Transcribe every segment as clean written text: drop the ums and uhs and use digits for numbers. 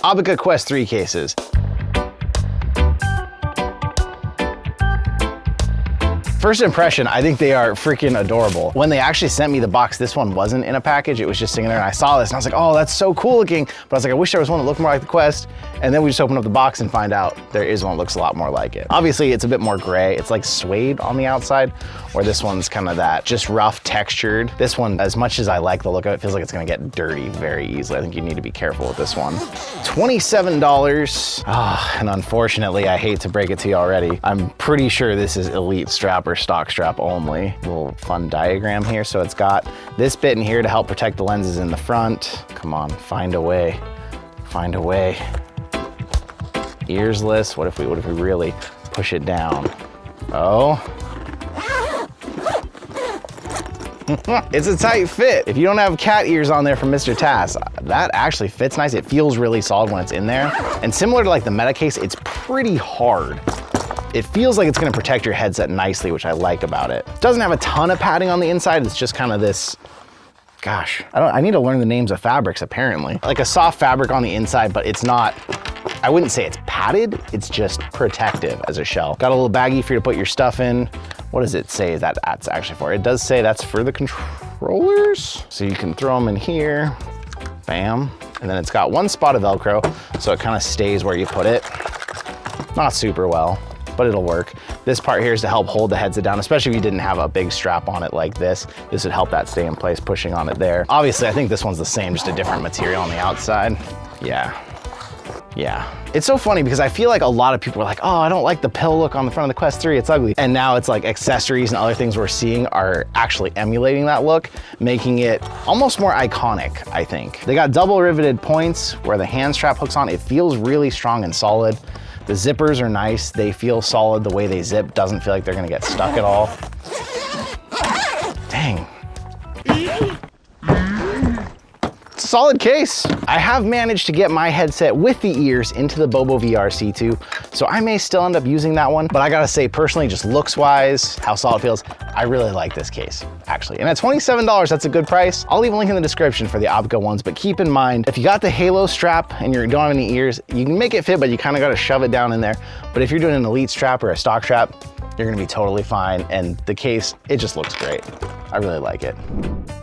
Aubika Quest 3 cases. First impression, I think they are freaking adorable. When they actually sent me the box, this one wasn't in a package. It was just sitting there and I saw this and I was like, oh, that's so cool looking. But I was like, I wish there was one that looked more like the Quest. And then we just opened up the box and find out there is one that looks a lot more like it. Obviously, it's a bit more gray. It's like suede on the outside, where this one's kind of that just rough textured. This one, as much as I like the look of it, feels like it's gonna get dirty very easily. I think you need to be careful with this one. $27. And unfortunately, I hate to break it to you already, I'm pretty sure this is Elite strap or stock strap only. Little fun diagram here. So it's got this bit in here to help protect the lenses in the front. Come on, find a way, find a way. Earsless, what if we really push it down? Oh. It's a tight fit. If you don't have cat ears on there from Mr. Tass, that actually fits nice. It feels really solid when it's in there. And similar to like the Meta case, it's pretty hard. It feels like it's gonna protect your headset nicely, which I like about it. It doesn't have a ton of padding on the inside. It's just kind of this, gosh, I need to learn the names of fabrics apparently. Like a soft fabric on the inside, but it's not, I wouldn't say it's padded, it's just protective as a shell. Got a little baggie for you to put your stuff in. What does it say that's actually for? It does say that's for the controllers. So you can throw them in here, bam. And then it's got one spot of Velcro, so it kind of stays where you put it. Not super well, but it'll work. This part here is to help hold the headset down, especially if you didn't have a big strap on it like this. This would help that stay in place, pushing on it there. Obviously, I think this one's the same, just a different material on the outside. Yeah. Yeah. It's so funny because I feel like a lot of people are like, oh, I don't like the pill look on the front of the Quest 3, it's ugly. And now it's like accessories and other things we're seeing are actually emulating that look, making it almost more iconic, I think. They got double riveted points where the hand strap hooks on. It feels really strong and solid. The zippers are nice. They feel solid. The way they zip doesn't feel like they're gonna get stuck at all. Dang. Solid case. I have managed to get my headset with the ears into the Bobo VR C2, so I may still end up using that one, but I gotta say personally, just looks wise, how solid it feels, I really like this case, actually. And at $27, that's a good price. I'll leave a link in the description for the Aubika ones, but keep in mind, if you got the Halo strap and you don't have any ears, you can make it fit, but you kind of gotta shove it down in there. But if you're doing an Elite strap or a stock strap, you're gonna be totally fine. And the case, it just looks great. I really like it.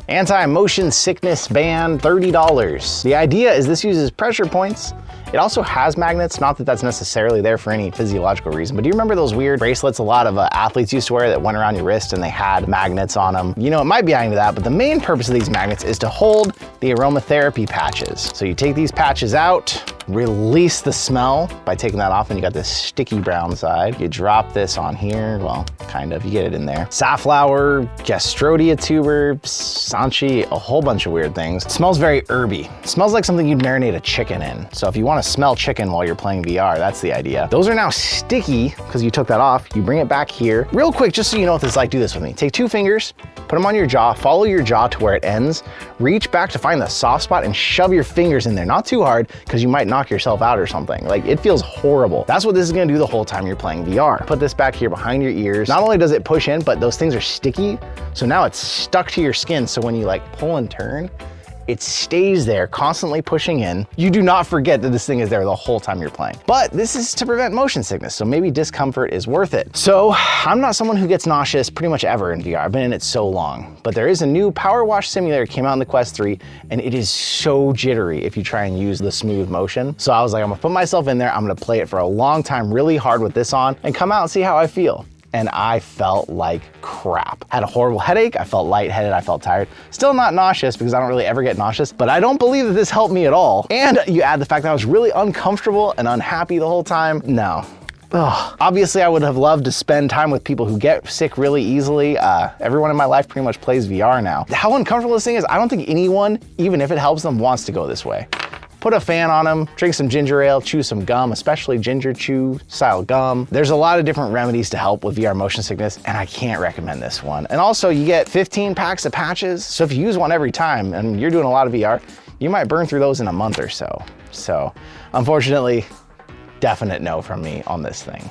Anti-motion sickness band, $30. The idea is this uses pressure points. It also has magnets, not that that's necessarily there for any physiological reason, but do you remember those weird bracelets a lot of athletes used to wear that went around your wrist and they had magnets on them? You know, it might be into that, but the main purpose of these magnets is to hold the aromatherapy patches. So you take these patches out, release the smell by taking that off, and you got this sticky brown side. You drop this on here, well, kind of, you get it in there. Safflower, Gastrodia tuber, Sanchi, a whole bunch of weird things. It smells very herby. It smells like something you'd marinate a chicken in. So if you want to smell chicken while you're playing VR, that's the idea. Those are now sticky because you took that off. You bring it back here. Real quick, just so you know what this is like, do this with me. Take 2 fingers, put them on your jaw, follow your jaw to where it ends, reach back to find the soft spot and shove your fingers in there. Not too hard, because you might knock yourself out or something. Like, it feels horrible. That's what this is gonna do the whole time you're playing VR. Put this back here behind your ears. Not only does it push in, but those things are sticky, so now it's stuck to your skin, so when you like pull and turn, it stays there, constantly pushing in. You do not forget that this thing is there the whole time you're playing. But this is to prevent motion sickness, so maybe discomfort is worth it. So I'm not someone who gets nauseous pretty much ever in VR. I've been in it so long. But there is a new power wash simulator, came out in the Quest 3, and it is so jittery if you try and use the smooth motion. So I was like, I'm gonna put myself in there, I'm gonna play it for a long time, really hard with this on, and come out and see how I feel. And I felt like crap. Had a horrible headache, I felt lightheaded, I felt tired. Still not nauseous because I don't really ever get nauseous, but I don't believe that this helped me at all. And you add the fact that I was really uncomfortable and unhappy the whole time. No. Ugh. Obviously, I would have loved to spend time with people who get sick really easily. Everyone in my life pretty much plays VR now. How uncomfortable this thing is, I don't think anyone, even if it helps them, wants to go this way. Put a fan on them, drink some ginger ale, chew some gum, especially ginger chew style gum. There's a lot of different remedies to help with VR motion sickness, and I can't recommend this one. And also, you get 15 packs of patches, so if you use one every time and you're doing a lot of VR, you might burn through those in a month or so. So, unfortunately, definite no from me on this thing.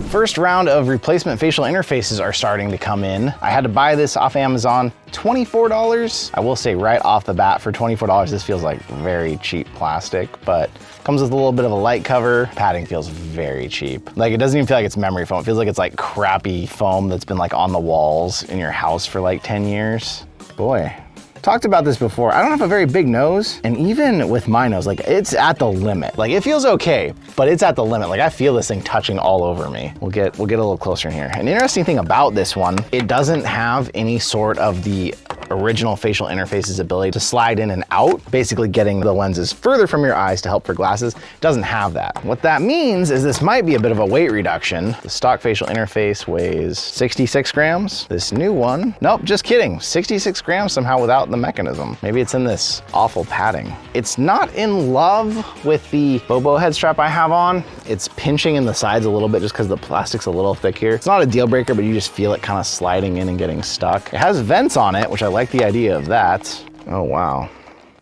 First round of replacement facial interfaces are starting to come in. I had to buy this off Amazon, $24. I will say right off the bat, for $24, this feels like very cheap plastic, but comes with a little bit of a light cover. Padding feels very cheap. Like, it doesn't even feel like it's memory foam. It feels like it's like crappy foam that's been like on the walls in your house for like 10 years. Boy. Talked about this before. I don't have a very big nose, and even with my nose, like, it's at the limit. Like, it feels okay, but it's at the limit. Like, I feel this thing touching all over me. We'll get a little closer in here. An interesting thing about this one, it doesn't have any sort of the original facial interface's ability to slide in and out, basically getting the lenses further from your eyes to help for glasses. It doesn't have that. What that means is this might be a bit of a weight reduction. The stock facial interface weighs 66 grams. This new one, nope, just kidding. 66 grams somehow without the mechanism. Maybe it's in this awful padding. It's not in love with the Bobo head strap I have on. It's pinching in the sides a little bit just because the plastic's a little thick here. It's not a deal breaker, but you just feel it kind of sliding in and getting stuck. It has vents on it, which I like the idea of that. Oh, wow.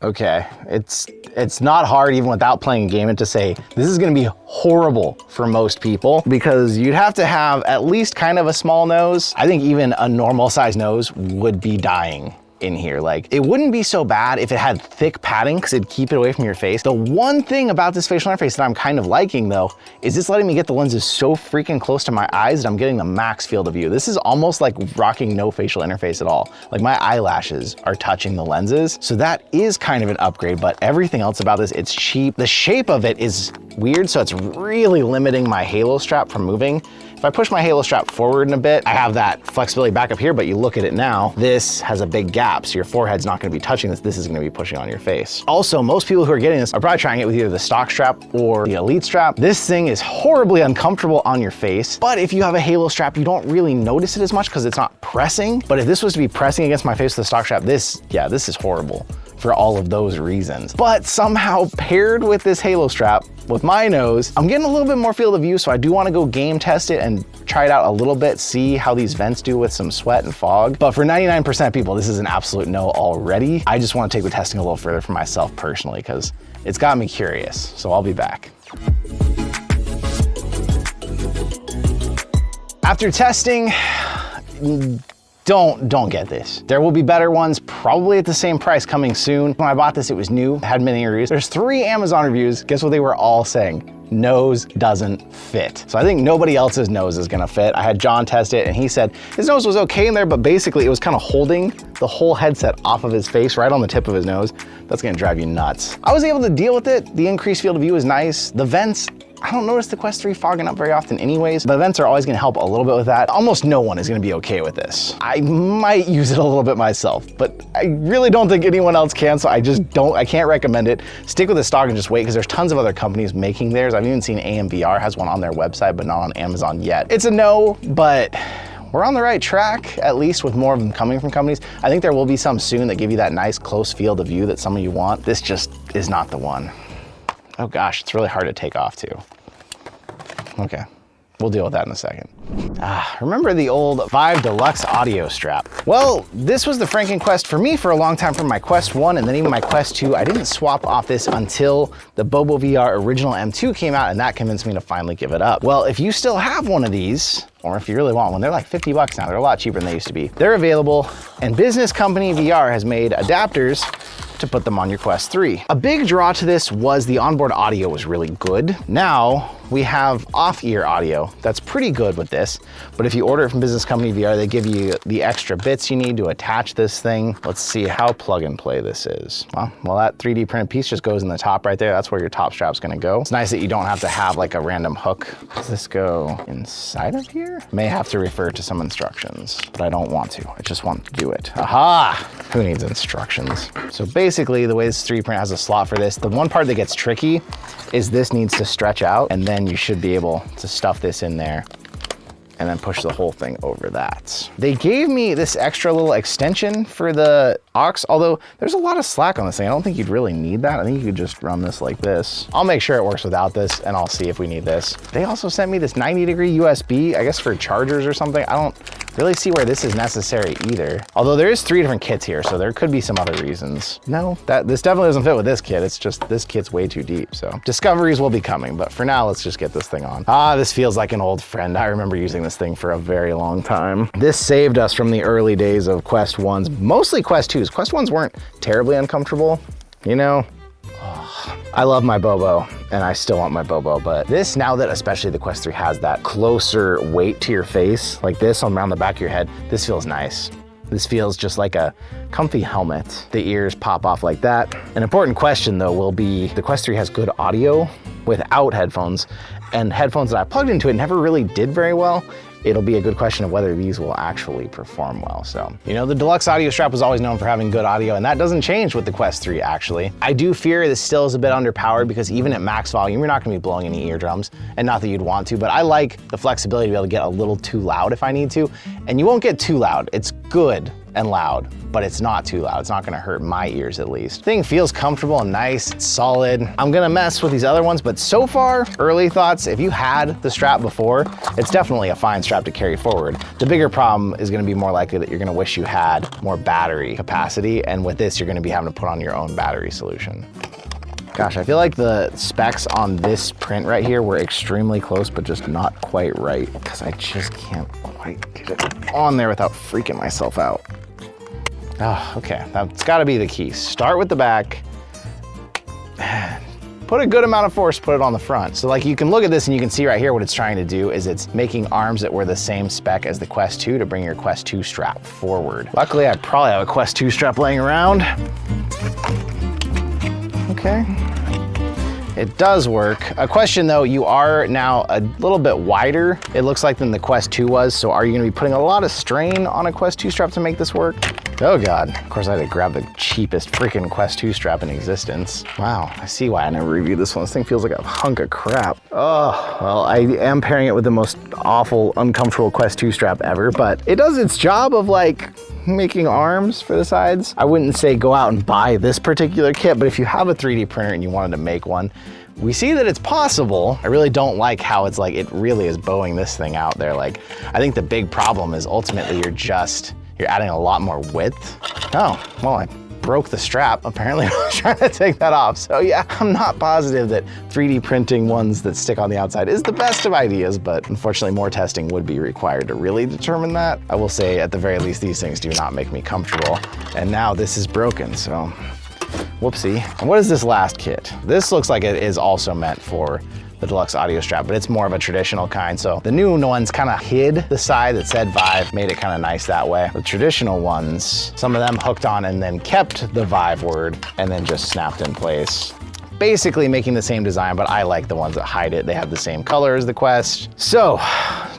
Okay, it's not hard even without playing a game to say this is gonna be horrible for most people, because you'd have to have at least kind of a small nose. I think even a normal size nose would be dying in here. Like, it wouldn't be so bad if it had thick padding because it'd keep it away from your face. The one thing about this facial interface that I'm kind of liking though, is it's letting me get the lenses so freaking close to my eyes that I'm getting the max field of view. This is almost like rocking no facial interface at all. Like, my eyelashes are touching the lenses. So that is kind of an upgrade, but everything else about this, it's cheap. The shape of it is weird, so it's really limiting my halo strap from moving. If I push my halo strap forward in a bit, I have that flexibility back up here, but you look at it now, this has a big gap, so your forehead's not gonna be touching this. This is gonna be pushing on your face. Also, most people who are getting this are probably trying it with either the stock strap or the Elite strap. This thing is horribly uncomfortable on your face, but if you have a halo strap, you don't really notice it as much because it's not pressing. But if this was to be pressing against my face with the stock strap, this is horrible for all of those reasons. But somehow paired with this halo strap, with my nose, I'm getting a little bit more field of view, so I do wanna go game test it and try it out a little bit, see how these vents do with some sweat and fog. But for 99% of people, this is an absolute no already. I just wanna take the testing a little further for myself personally, because it's got me curious, so I'll be back. After testing, don't get this. There will be better ones, probably at the same price, coming soon. When I bought this, it was new, had many reviews. There's 3 Amazon reviews. Guess what they were all saying? Nose doesn't fit. So I think nobody else's nose is gonna fit. I had John test it and he said his nose was okay in there, but basically it was kind of holding the whole headset off of his face, right on the tip of his nose. That's gonna drive you nuts. I was able to deal with it. The increased field of view is nice. The vents, I don't notice the Quest 3 fogging up very often anyways, but vents are always gonna help a little bit with that. Almost no one is gonna be okay with this. I might use it a little bit myself, but I really don't think anyone else can, so I can't recommend it. Stick with the stock and just wait, because there's tons of other companies making theirs. I've even seen AMVR has one on their website, but not on Amazon yet. It's a no, but we're on the right track, at least with more of them coming from companies. I think there will be some soon that give you that nice close field of view that some of you want. This just is not the one. Oh gosh, it's really hard to take off too. Okay, we'll deal with that in a second. Remember the old Vive Deluxe audio strap? Well, this was the FrankenQuest for me for a long time, from my Quest 1 and then even my Quest 2. I didn't swap off this until the Bobo VR Original M2 came out, and that convinced me to finally give it up. Well, if you still have one of these, or if you really want one, they're like 50 bucks now. They're a lot cheaper than they used to be. They're available, and Business Company VR has made adapters to put them on your Quest 3. A big draw to this was the onboard audio was really good. Now we have off-ear audio that's pretty good with this, but if you order it from Business Company VR, they give you the extra bits you need to attach this thing. Let's see how plug and play this is. Well, that 3D printed piece just goes in the top right there. That's where your top strap's gonna go. It's nice that you don't have to have like a random hook. Does this go inside of here? May have to refer to some instructions, but I don't want to. I just want to do it. Aha! Who needs instructions? So basically, the way this 3D print has a slot for this, the one part that gets tricky is this needs to stretch out, and then you should be able to stuff this in there and then push the whole thing over that. They gave me this extra little extension for the aux, although there's a lot of slack on this thing. I don't think you'd really need that. I think you could just run this like this. I'll make sure it works without this, and I'll see if we need this. They also sent me this 90-degree USB, I guess for chargers or something. I really see where this is necessary either. Although there is 3 different kits here, so there could be some other reasons. No, this definitely doesn't fit with this kit. It's just, this kit's way too deep. So discoveries will be coming, but for now, let's just get this thing on. Ah, this feels like an old friend. I remember using this thing for a very long time. This saved us from the early days of Quest 1s, mostly Quest 2s. Quest 1s weren't terribly uncomfortable, you know? I love my Bobo, and I still want my Bobo, but this, now that especially the Quest 3 has that closer weight to your face, like this around the back of your head, this feels nice. This feels just like a comfy helmet. The ears pop off like that. An important question though will be, the Quest 3 has good audio without headphones, and headphones that I plugged into it never really did very well. It'll be a good question of whether these will actually perform well. So, you know, the deluxe audio strap was always known for having good audio, and that doesn't change with the Quest 3 actually. I do fear this still is a bit underpowered because even at max volume, you're not gonna be blowing any eardrums, and not that you'd want to, but I like the flexibility to be able to get a little too loud if I need to, and you won't get too loud. It's good and loud, but it's not too loud. It's not gonna hurt my ears at least. Thing feels comfortable and nice, it's solid. I'm gonna mess with these other ones, but so far, early thoughts, if you had the strap before, it's definitely a fine strap to carry forward. The bigger problem is gonna be more likely that you're gonna wish you had more battery capacity, and with this, you're gonna be having to put on your own battery solution. Gosh, I feel like the specs on this print right here were extremely close, but just not quite right, because I just can't quite get it on there without freaking myself out. Oh, okay, that's gotta be the key. Start with the back, put a good amount of force, put it on the front. So like you can look at this and you can see right here what it's trying to do is it's making arms that were the same spec as the Quest 2 to bring your Quest 2 strap forward. Luckily, I probably have a Quest 2 strap laying around. Okay. It does work. A question though, you are now a little bit wider, it looks like, than the Quest 2 was, so are you gonna be putting a lot of strain on a Quest 2 strap to make this work? Oh God, of course I had to grab the cheapest freaking Quest 2 strap in existence. Wow, I see why I never reviewed this one. This thing feels like a hunk of crap. Oh, well, I am pairing it with the most awful, uncomfortable Quest 2 strap ever, but it does its job of like, making arms for the sides. I wouldn't say go out and buy this particular kit, but if you have a 3D printer and you wanted to make one, we see that it's possible. I really don't like how it's like, it really is bowing this thing out there. Like, I think the big problem is ultimately you're adding a lot more width. Oh, well, I broke the strap. Apparently I was trying to take that off. So yeah, I'm not positive that 3D printing ones that stick on the outside is the best of ideas, but unfortunately more testing would be required to really determine that. I will say at the very least, these things do not make me comfortable. And now this is broken, so whoopsie. And what is this last kit? This looks like it is also meant for the deluxe audio strap, but it's more of a traditional kind. So the new ones kind of hid the side that said Vive, made it kind of nice that way. The traditional ones, some of them hooked on and then kept the Vive word and then just snapped in place. Basically making the same design, but I like the ones that hide it. They have the same color as the Quest. So,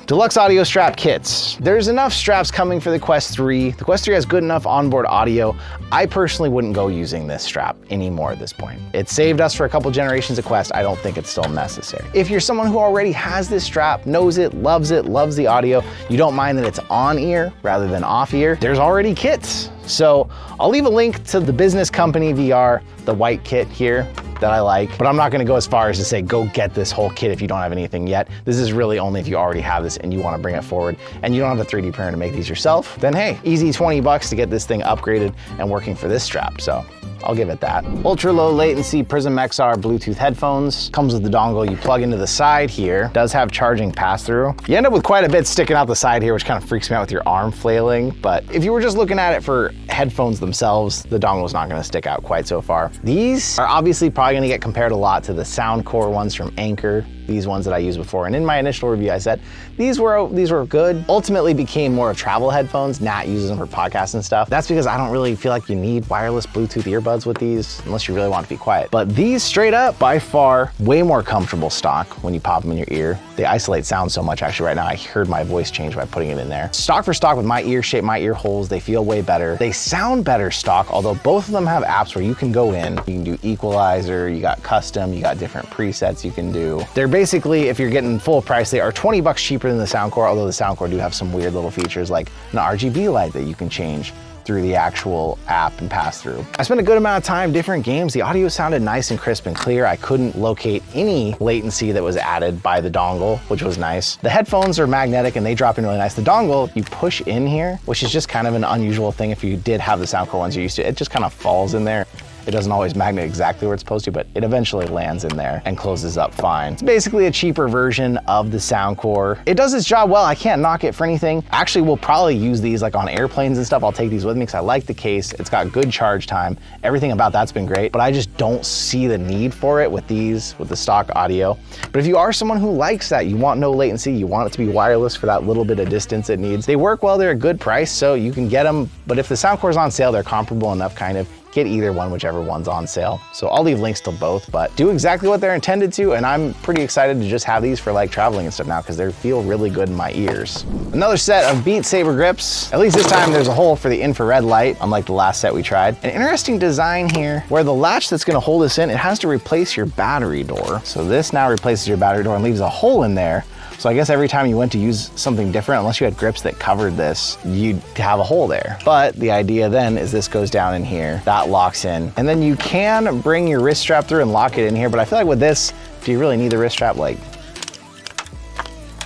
deluxe audio strap kits. There's enough straps coming for the Quest 3. The Quest 3 has good enough onboard audio. I personally wouldn't go using this strap anymore at this point. It saved us for a couple generations of Quest. I don't think it's still necessary. If you're someone who already has this strap, knows it, loves the audio, you don't mind that it's on ear rather than off ear, there's already kits. So I'll leave a link to the Business Company VR, the white kit here that I like, but I'm not gonna go as far as to say, go get this whole kit if you don't have anything yet. This is really only if you already have this and you wanna bring it forward and you don't have a 3D printer to make these yourself, then hey, easy 20 bucks to get this thing upgraded and working for this strap, so I'll give it that. Ultra low latency PrismXR Bluetooth headphones. Comes with the dongle you plug into the side here. Does have charging pass-through. You end up with quite a bit sticking out the side here, which kind of freaks me out with your arm flailing. But if you were just looking at it for headphones themselves, the dongle's not gonna stick out quite so far. These are obviously probably gonna get compared a lot to the Soundcore ones from Anker. These ones that I used before. And in my initial review, I said, these were good. Ultimately became more of travel headphones. Nat uses them for podcasts and stuff. That's because I don't really feel like you need wireless Bluetooth earbuds with these, unless you really want to be quiet. But these straight up, by far, way more comfortable stock when you pop them in your ear. They isolate sound so much. Actually, right now, I heard my voice change by putting it in there. Stock for stock with my ear shape, my ear holes, they feel way better. They sound better stock, although both of them have apps where you can go in, you can do equalizer, you got custom, you got different presets you can do. They're basically, if you're getting full price, they are 20 bucks cheaper than the Soundcore, although the Soundcore do have some weird little features like an RGB light that you can change through the actual app and pass through. I spent a good amount of time, different games. The audio sounded nice and crisp and clear. I couldn't locate any latency that was added by the dongle, which was nice. The headphones are magnetic and they drop in really nice. The dongle, you push in here, which is just kind of an unusual thing if you did have the Soundcore ones you're used to. It just kind of falls in there. It doesn't always magnet exactly where it's supposed to, but it eventually lands in there and closes up fine. It's basically a cheaper version of the Soundcore. It does its job well. I can't knock it for anything. Actually, we'll probably use these like on airplanes and stuff. I'll take these with me because I like the case. It's got good charge time. Everything about that's been great, but I just don't see the need for it with these, with the stock audio. But if you are someone who likes that, you want no latency, you want it to be wireless for that little bit of distance it needs, they work well, they're a good price, so you can get them. But if the Soundcore's on sale, they're comparable enough kind of. Get either one, whichever one's on sale. So I'll leave links to both, but do exactly what they're intended to, and I'm pretty excited to just have these for like traveling and stuff now because they feel really good in my ears. Another set of Beat Saber grips. At least this time there's a hole for the infrared light, unlike the last set we tried. An interesting design here where the latch that's gonna hold this in, it has to replace your battery door. So this now replaces your battery door and leaves a hole in there. So I guess every time you went to use something different, unless you had grips that covered this, you'd have a hole there. But the idea then is this goes down in here, that locks in. And then you can bring your wrist strap through and lock it in here, but I feel like with this, do you really need the wrist strap? Like,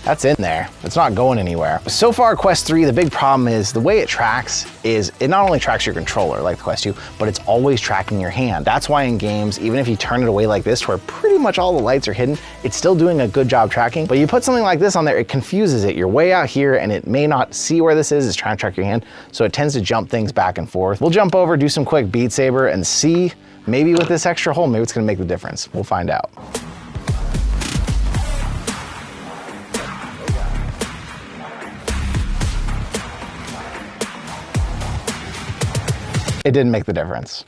that's in there. It's not going anywhere. So far, Quest 3, the big problem is the way it tracks is it not only tracks your controller like the Quest 2, but it's always tracking your hand. That's why in games, even if you turn it away like this, where pretty much all the lights are hidden, it's still doing a good job tracking. But you put something like this on there, it confuses it. You're way out here and it may not see where this is. It's trying to track your hand. So it tends to jump things back and forth. We'll jump over, do some quick Beat Saber and see maybe with this extra hole, maybe it's gonna make the difference. We'll find out. It didn't make the difference.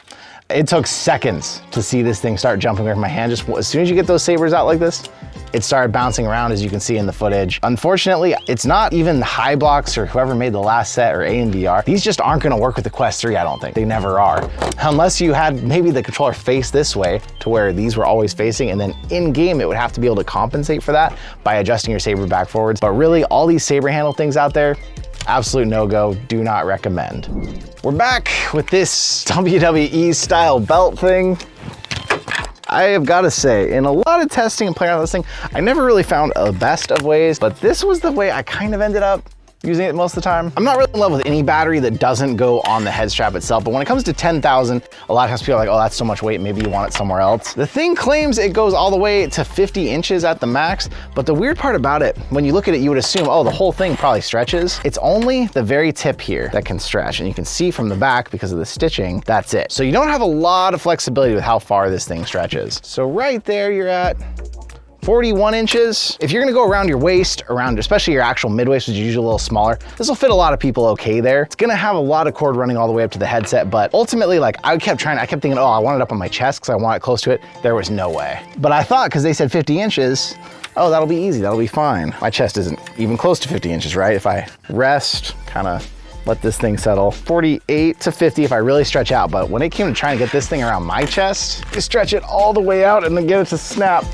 It took seconds to see this thing start jumping away from my hand. Just as soon as you get those sabers out like this, it started bouncing around, as you can see in the footage. Unfortunately, it's not even Hyblocks or whoever made the last set or ANVR. These just aren't gonna work with the Quest 3, I don't think. They never are. Unless you had maybe the controller face this way to where these were always facing, and then in game, it would have to be able to compensate for that by adjusting your saber back forwards. But really, all these saber handle things out there, absolute no-go, do not recommend. We're back with this WWE style belt thing. I have got to say, in a lot of testing and playing around with this thing, I never really found a best of ways, but this was the way I kind of ended up using it most of the time. I'm not really in love with any battery that doesn't go on the head strap itself, but when it comes to 10,000, a lot of times people are like, oh, that's so much weight, maybe you want it somewhere else. The thing claims it goes all the way to 50 inches at the max, but the weird part about it, when you look at it, you would assume, oh, the whole thing probably stretches. It's only the very tip here that can stretch, and you can see from the back, because of the stitching, that's it. So you don't have a lot of flexibility with how far this thing stretches. So right there, you're at 41 inches. If you're gonna go around your waist, around especially your actual mid-waist, which is usually a little smaller, this will fit a lot of people okay there. It's gonna have a lot of cord running all the way up to the headset, but ultimately, like I kept thinking, oh, I want it up on my chest because I want it close to it. There was no way. But I thought, because they said 50 inches, oh, that'll be easy, that'll be fine. My chest isn't even close to 50 inches, right? If I rest, kind of let this thing settle. 48 to 50 if I really stretch out, but when it came to trying to get this thing around my chest, you stretch it all the way out and then get it to snap.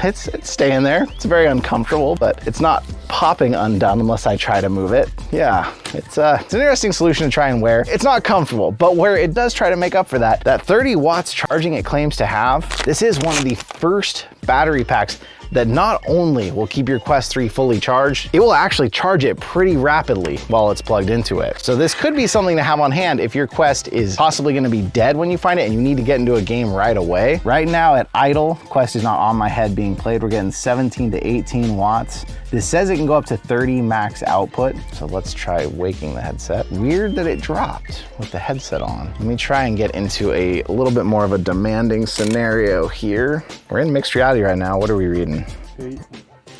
It's staying there. It's very uncomfortable, but it's not popping undone unless I try to move it. Yeah, it's an interesting solution to try and wear. It's not comfortable, but where it does try to make up for that 30 watts charging it claims to have, this is one of the first battery packs that not only will keep your Quest 3 fully charged, it will actually charge it pretty rapidly while it's plugged into it. So this could be something to have on hand if your Quest is possibly gonna be dead when you find it and you need to get into a game right away. Right now at idle, Quest is not on my head being played. We're getting 17 to 18 watts. This says it can go up to 30 max output. So let's try waking the headset. Weird that it dropped with the headset on. Let me try and get into a little bit more of a demanding scenario here. We're in mixed reality right now. What are we reading?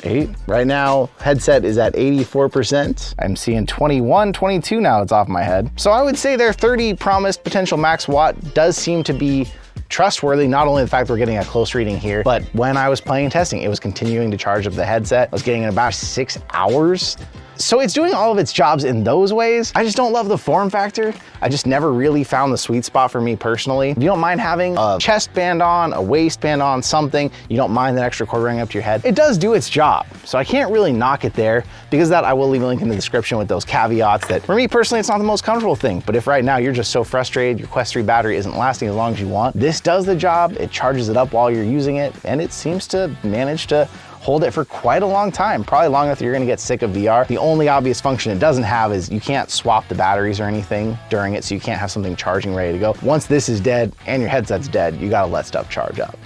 8. Right now, headset is at 84%. I'm seeing 21, 22 now, it's off my head. So I would say their 30 promised potential max watt does seem to be trustworthy, not only the fact we're getting a close reading here, but when I was playing and testing, it was continuing to charge up the headset. I was getting in about 6 hours. So it's doing all of its jobs in those ways. I just don't love the form factor. I just never really found the sweet spot for me personally. If you don't mind having a chest band on, a waistband on, something, you don't mind that extra cord running up to your head, it does do its job. So I can't really knock it there. Because of that, I will leave a link in the description with those caveats that for me personally, it's not the most comfortable thing. But if right now you're just so frustrated, your Quest 3 battery isn't lasting as long as you want, this does the job. It charges it up while you're using it, and it seems to manage to hold it for quite a long time, probably long enough that you're gonna get sick of VR. The only obvious function it doesn't have is you can't swap the batteries or anything during it, so you can't have something charging ready to go. Once this is dead and your headset's dead, you gotta let stuff charge up.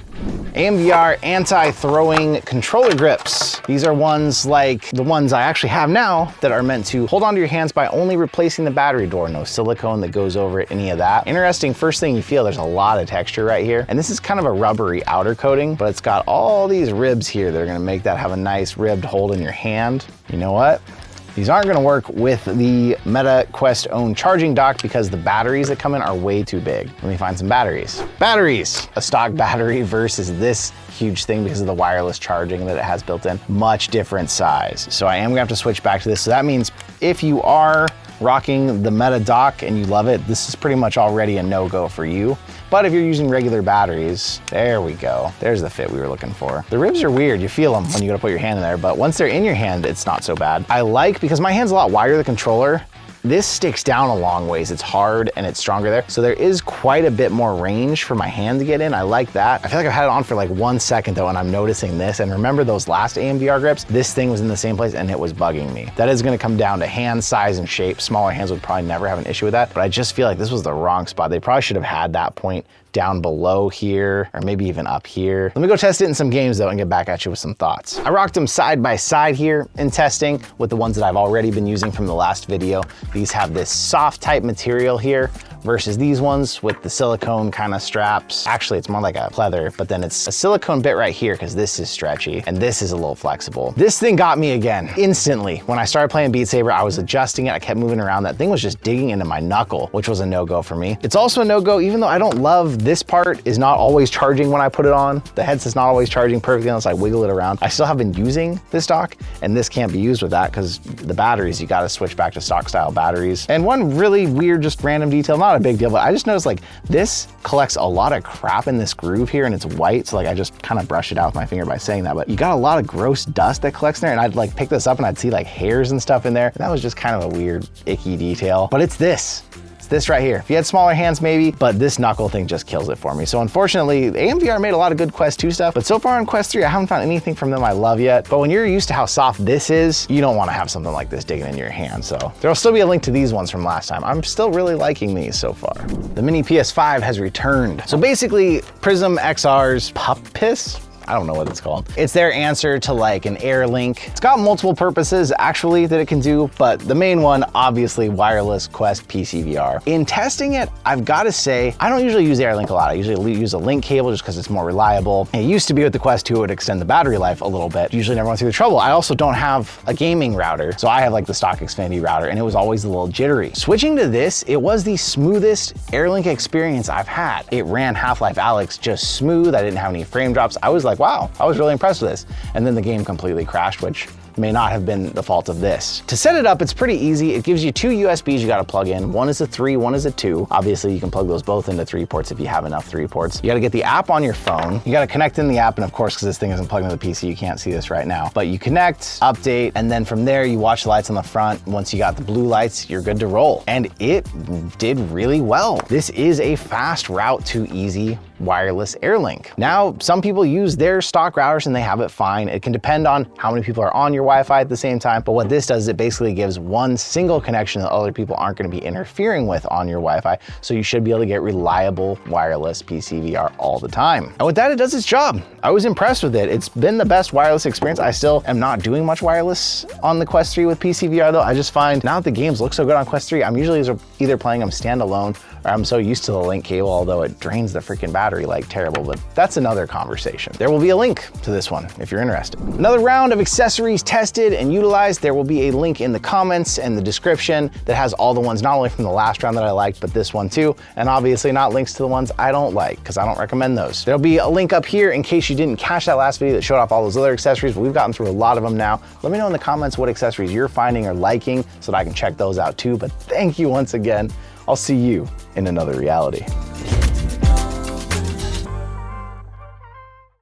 AMVR anti-throwing controller grips. These are ones like the ones I actually have now that are meant to hold onto your hands by only replacing the battery door. No silicone that goes over it, any of that. Interesting, first thing you feel, there's a lot of texture right here. And this is kind of a rubbery outer coating, but it's got all these ribs here that are gonna make that have a nice ribbed hold in your hand. You know what? These aren't gonna work with the Meta Quest own charging dock because the batteries that come in are way too big. Let me find some batteries. Batteries! A stock battery versus this huge thing because of the wireless charging that it has built in. Much different size. So I am gonna have to switch back to this. So that means if you are rocking the Meta dock and you love it, this is pretty much already a no-go for you. But if you're using regular batteries, there we go. There's the fit we were looking for. The ribs are weird, you feel them when you go to put your hand in there, but once they're in your hand, it's not so bad. I like, because my hand's a lot wider, the controller, this sticks down a long ways. It's hard and it's stronger there. So there is quite a bit more range for my hand to get in. I like that. I feel like I've had it on for like 1 second though, and I'm noticing this. And remember those last AMVR grips? This thing was in the same place and it was bugging me. That is gonna come down to hand size and shape. Smaller hands would probably never have an issue with that, but I just feel like this was the wrong spot. They probably should have had that point down below here, or maybe even up here. Let me go test it in some games though and get back at you with some thoughts. I rocked them side by side here in testing with the ones that I've already been using from the last video. These have this soft type material here versus these ones with the silicone kind of straps. Actually, it's more like a pleather, but then it's a silicone bit right here because this is stretchy and this is a little flexible. This thing got me again, instantly. When I started playing Beat Saber, I was adjusting it, I kept moving around. That thing was just digging into my knuckle, which was a no-go for me. It's also a no-go, even though I don't love this part is not always charging when I put it on. The headset's not always charging perfectly unless I wiggle it around. I still have been using this dock, and this can't be used with that because the batteries, you gotta switch back to stock style batteries. And one really weird, just random detail, not a big deal, but I just noticed like this collects a lot of crap in this groove here and it's white. So like I just kind of brush it out with my finger by saying that, but you got a lot of gross dust that collects in there, and I'd like pick this up and I'd see like hairs and stuff in there. And that was just kind of a weird, icky detail, but it's this. This right here. If you had smaller hands maybe, but this knuckle thing just kills it for me. So unfortunately, AMVR made a lot of good Quest 2 stuff, but so far on Quest 3, I haven't found anything from them I love yet. But when you're used to how soft this is, you don't want to have something like this digging into your hand. So there'll still be a link to these ones from last time. I'm still really liking these so far. The mini PS5 has returned. So basically, PrismXR's Pup Piss, I don't know what it's called. It's their answer to like an Airlink. It's got multiple purposes actually that it can do, but the main one, obviously wireless Quest PCVR. In testing it, I've got to say, I don't usually use Airlink a lot. I usually use a link cable just because it's more reliable. It used to be with the Quest 2, it would extend the battery life a little bit. Usually never went through the trouble. I also don't have a gaming router, so I have like the stock Xfinity router, and it was always a little jittery. Switching to this, it was the smoothest Airlink experience I've had. It ran Half-Life Alyx just smooth. I didn't have any frame drops. I was like, wow, I was really impressed with this. And then the game completely crashed, which may not have been the fault of this. To set it up, it's pretty easy. It gives you two USBs you gotta plug in. One is a 3, one is a 2. Obviously, you can plug those both into 3 ports if you have enough 3 ports. You gotta get the app on your phone. You gotta connect in the app, and of course, because this thing isn't plugged into the PC, you can't see this right now. But you connect, update, and then from there, you watch the lights on the front. Once you got the blue lights, you're good to roll. And it did really well. This is a fast route to easy wireless Airlink. Now, some people use their stock routers and they have it fine. It can depend on how many people are on your Wi-Fi at the same time, but what this does is it basically gives one single connection that other people aren't gonna be interfering with on your Wi-Fi, so you should be able to get reliable wireless PCVR all the time. And with that, it does its job. I was impressed with it. It's been the best wireless experience. I still am not doing much wireless on the Quest 3 with PCVR though. I just find now that the games look so good on Quest 3, I'm usually either playing them standalone or I'm so used to the link cable, although it drains the freaking battery like terrible, but that's another conversation. There will be a link to this one if you're interested. Another round of accessories tested and utilized, there will be a link in the comments and the description that has all the ones not only from the last round that I liked, but this one too, and obviously not links to the ones I don't like, because I don't recommend those. There'll be a link up here in case you didn't catch that last video that showed off all those other accessories, but we've gotten through a lot of them now. Let me know in the comments what accessories you're finding or liking so that I can check those out too. But thank you once again. I'll see you in another reality.